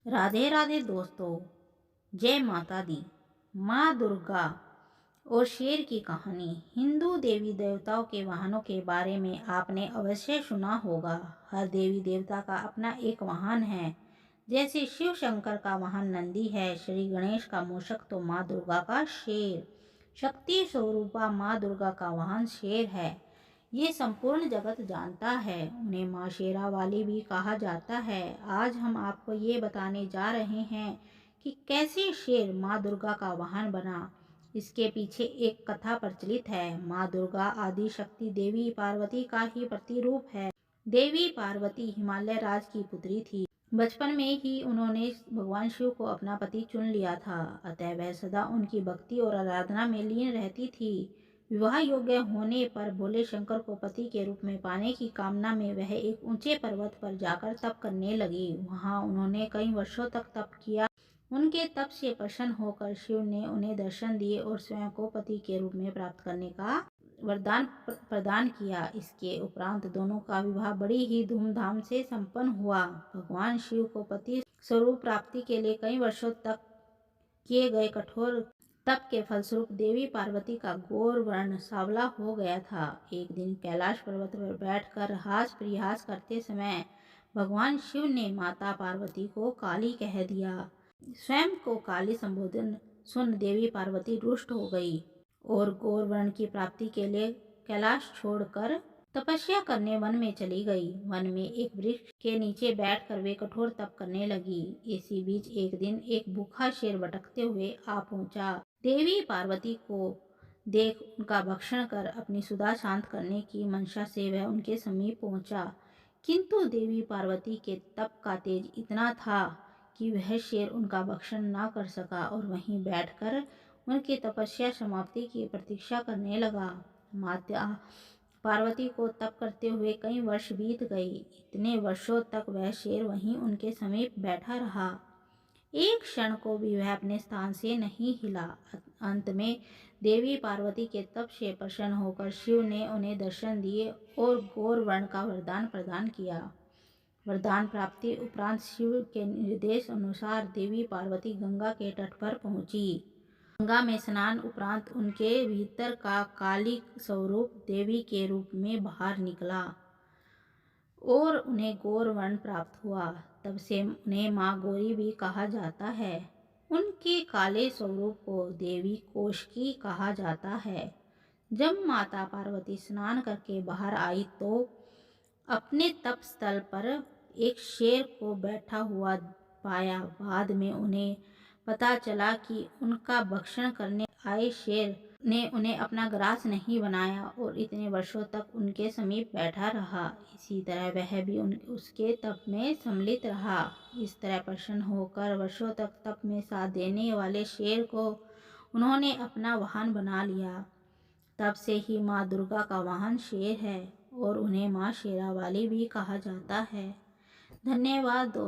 राधे राधे दोस्तों, जय माता दी। माँ दुर्गा और शेर की कहानी। हिंदू देवी देवताओं के वाहनों के बारे में आपने अवश्य सुना होगा। हर देवी देवता का अपना एक वाहन है। जैसे शिव शंकर का वाहन नंदी है, श्री गणेश का मूषक, तो माँ दुर्गा का शेर। शक्ति स्वरूपा माँ दुर्गा का वाहन शेर है। ये संपूर्ण जगत जानता है। उन्हें माँ शेरा वाली भी कहा जाता है। आज हम आपको ये बताने जा रहे हैं कि कैसे शेर माँ दुर्गा का वाहन बना। इसके पीछे एक कथा प्रचलित है। माँ दुर्गा आदि शक्ति देवी पार्वती का ही प्रतिरूप है। देवी पार्वती हिमालय राज की पुत्री थी। बचपन में ही उन्होंने भगवान शिव को अपना पति चुन लिया था, अतः वह सदा उनकी भक्ति और आराधना में लीन रहती थी। विवाह योग्य होने पर भोले शंकर को पति के रूप में पाने की कामना में वह एक ऊंचे पर्वत पर जाकर तप करने लगी। वहां उन्होंने कई वर्षों तक तप किया। उनके तप से प्रसन्न होकर शिव ने उन्हें दर्शन दिए और स्वयं को पति के रूप में प्राप्त करने का वरदान प्रदान किया। इसके उपरांत दोनों का विवाह बड़ी ही धूमधाम से संपन्न हुआ। भगवान शिव को पति स्वरूप प्राप्ति के लिए कई वर्षों तक किए गए कठोर तप के फलस्वरूप देवी पार्वती का गौर वर्ण सांवला हो गया था। एक दिन कैलाश पर्वत पर बैठकर हास परिहास करते समय भगवान शिव ने माता पार्वती को काली कह दिया। स्वयं को काली संबोधन सुन देवी पार्वती रुष्ट हो गई और गौर वर्ण की प्राप्ति के लिए कैलाश छोड़कर तपस्या करने वन में चली गई। वन में एक वृक्ष के नीचे बैठकर वे कठोर तप करने लगी। इसी बीच एक दिन एक भूखा शेर भटकते हुए आ पहुंचा। देवी पार्वती को देख उनका भक्षण कर अपनी सुधा शांत करने की मंशा से वह उनके समीप पहुंचा, किंतु देवी पार्वती के तप का तेज इतना था कि वह शेर उनका भक्षण न कर सका और वहीं बैठकर उनकी तपस्या समाप्ति की प्रतीक्षा करने लगा। माता पार्वती को तप करते हुए कई वर्ष बीत गए। इतने वर्षों तक वह शेर वहीं उनके समीप बैठा रहा। एक क्षण को भी वह अपने स्थान से नहीं हिला। अंत में देवी पार्वती के तप से प्रसन्न होकर शिव ने उन्हें दर्शन दिए और गौर वर्ण का वरदान प्रदान किया। वरदान प्राप्ति उपरांत शिव के निर्देश अनुसार देवी पार्वती गंगा के तट पर पहुंची। गंगा में स्नान उपरांत उनके भीतर का काली स्वरूप देवी के रूप में बाहर निकला और उन्हें गौर वर्ण प्राप्त हुआ। तब से उन्हें माँ गौरी भी कहा जाता है। उनके काले स्वरूप को देवी कोशकी कहा जाता है। जब माता पार्वती स्नान करके बाहर आई तो अपने तप स्थल पर एक शेर को बैठा हुआ पाया। बाद में उन्हें पता चला कि उनका भक्षण करने आए शेर ने उन्हें अपना ग्रास नहीं बनाया और इतने वर्षों तक उनके समीप बैठा रहा। इसी तरह वह भी उसके तप में सम्मिलित रहा। इस तरह प्रसन्न होकर वर्षों तक तप में साथ देने वाले शेर को उन्होंने अपना वाहन बना लिया। तब से ही माँ दुर्गा का वाहन शेर है और उन्हें माँ शेरा वाली भी कहा जाता है। धन्यवाद दोस्तों।